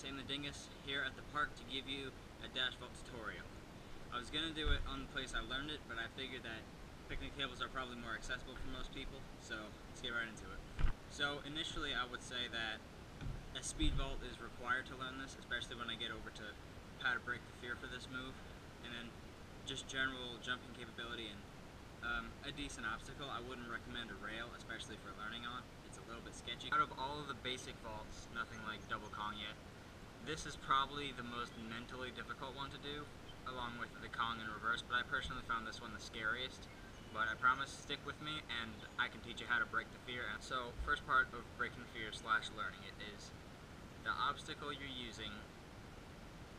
IG-Samthedingus here at the park to give you a dash vault tutorial. I was going to do it on the place I learned it, but I figured that picnic tables are probably more accessible for most people, so let's get right into it. So initially I would say that a speed vault is required to learn this, especially when I get over to how to break the fear for this move, and then just general jumping capability and a decent obstacle. I wouldn't recommend a rail, especially for learning on. It's a little bit sketchy. Out of all of the basic vaults, nothing like double Kong yet, this is probably the most mentally difficult one to do, along with the Kong in reverse, but I personally found this one the scariest. But I promise, stick with me and I can teach you how to break the fear. And so, first part of breaking fear / learning it is the obstacle you're using.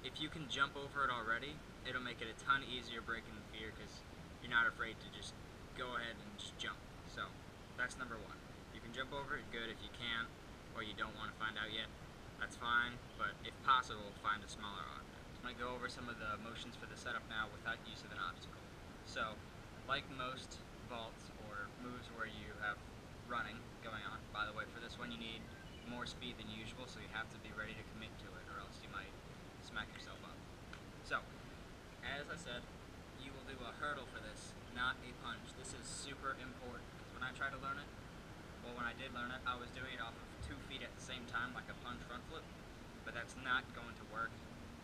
If you can jump over it already, it'll make it a ton easier breaking the fear because you're not afraid to just go ahead and just jump. So that's number one. You can jump over it, good. If you can't, or you don't want to find out yet, that's fine, but if possible, find a smaller object. I'm going to go over some of the motions for the setup now without use of an obstacle. So, like most vaults or moves where you have running going on, by the way, for this one you need more speed than usual, so you have to be ready to commit to it, or else you might smack yourself up. So, as I said, you will do a hurdle for this, not a punch. This is super important, because when I tried to learn it, well, when I did learn it, I was doing it off of 2 feet at the same time, like a punch front flip, but that's not going to work.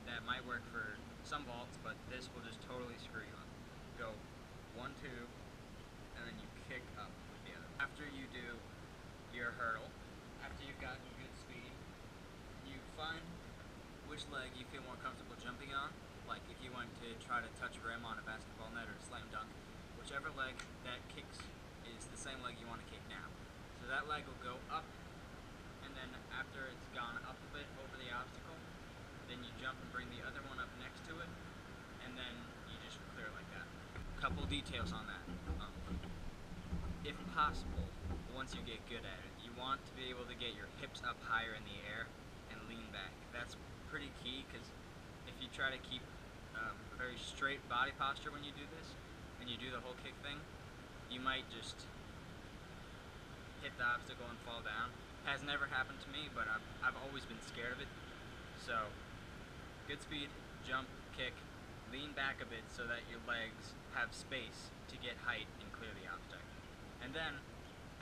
That might work for some vaults, but this will just totally screw you up. Go 1, 2, and then you kick up with the other. After you do your hurdle, after you've gotten good speed, you find which leg you feel more comfortable jumping on. Like if you went to try to touch a rim on a basketball net or a slam dunk, whichever leg that kicks is the same leg you want to kick now. So that leg will go up, and then after it's gone up a bit over the obstacle, then you jump and bring the other one up next to it, and then you just clear it like that. Couple details on that. If possible, once you get good at it, you want to be able to get your hips up higher in the air and lean back. That's pretty key, because if you try to keep a very straight body posture when you do this, and you do the whole kick thing, you might just hit the obstacle and fall down. Has never happened to me, but I've always been scared of it. So, good speed, jump, kick, lean back a bit so that your legs have space to get height and clear the object. And then,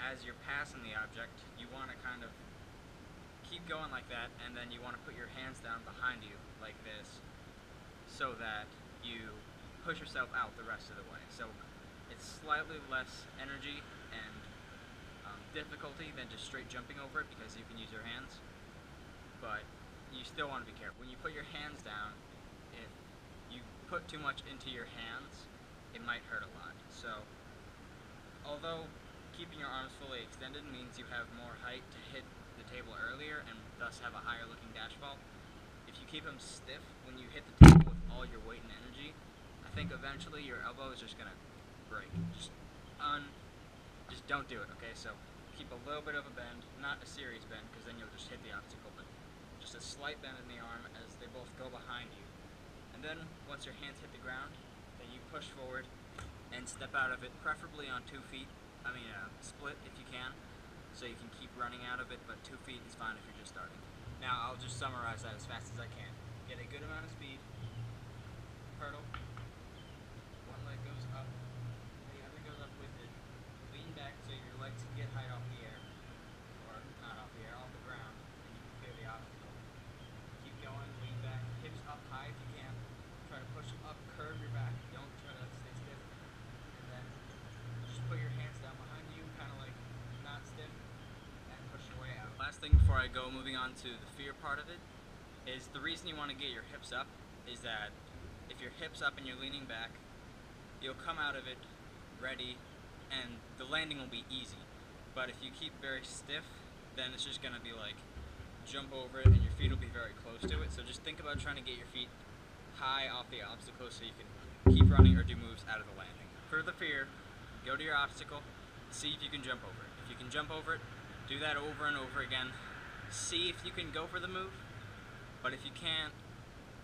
as you're passing the object, you want to kind of keep going like that, and then you want to put your hands down behind you like this so that you push yourself out the rest of the way. So it's slightly less energy and difficulty than just straight jumping over it, because you can use your hands, but you still want to be careful. When you put your hands down, if you put too much into your hands, it might hurt a lot. So although keeping your arms fully extended means you have more height to hit the table earlier and thus have a higher looking dash vault, if you keep them stiff when you hit the table with all your weight and energy, I think eventually your elbow is just going to break. Just don't do it, okay? So keep a little bit of a bend, not a serious bend, because then you'll just hit the obstacle, but just a slight bend in the arm as they both go behind you. And then once your hands hit the ground, then you push forward and step out of it, preferably on 2 feet. Split if you can, so you can keep running out of it, but 2 feet is fine if you're just starting. Now I'll just summarize that as fast as I can. Get a good amount of speed, hurdle, one leg goes up, the other goes up with it, lean back so your legs can get height off the air, or not off the air, off the ground, and you can clear the obstacle. Keep going, lean back, hips up high if you can, try to push them up, curve your back, don't try to stay stiff, and then just put your hands down behind you, kind of like not stiff, and push your way out. Last thing before I go, moving on to the fear part of it, is the reason you want to get your hips up is that if your hips up and you're leaning back, you'll come out of it ready and the landing will be easy. But if you keep very stiff, then it's just going to be like jump over it and your feet will be very close to it. So just think about trying to get your feet high off the obstacle so you can keep running or do moves out of the landing. For the fear, go to your obstacle, see if you can jump over it. If you can jump over it, do that over and over again. See if you can go for the move, but if you can't,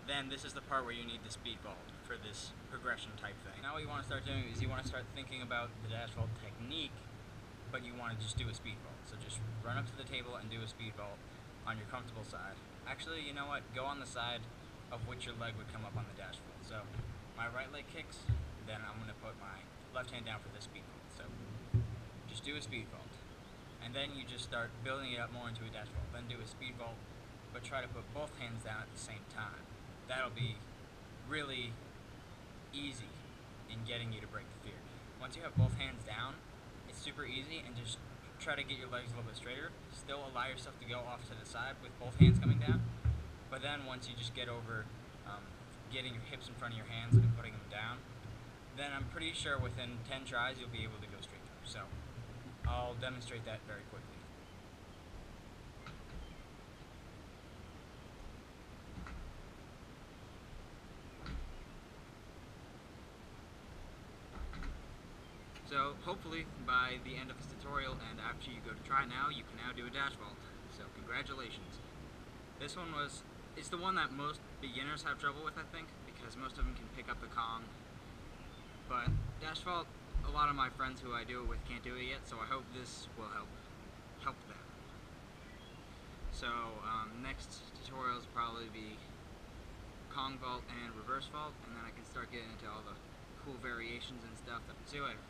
then this is the part where you need the speed vault for this progression type thing. Now what you want to start doing is you want to start thinking about the dash vault technique, but you want to just do a speed vault. So just run up to the table and do a speed vault on your comfortable side. Actually, you know what? Go on the side of which your leg would come up on the dash vault. So my right leg kicks, then I'm going to put my left hand down for the speed vault. So just do a speed vault. And then you just start building it up more into a dash vault. Then do a speed vault, but try to put both hands down at the same time. That'll be really easy in getting you to break the fear. Once you have both hands down, it's super easy, and just try to get your legs a little bit straighter. Still allow yourself to go off to the side with both hands coming down, but then once you just get over getting your hips in front of your hands and putting them down, then I'm pretty sure within 10 tries you'll be able to go straight through. So I'll demonstrate that very quickly. So hopefully by the end of this tutorial and after you go to try now, you can now do a dash vault. So congratulations. This one it's the one that most beginners have trouble with, I think, because most of them can pick up the Kong. But dash vault, a lot of my friends who I do it with can't do it yet, so I hope this will help them. So next tutorials will probably be Kong vault and reverse vault, and then I can start getting into all the cool variations and stuff. See you later.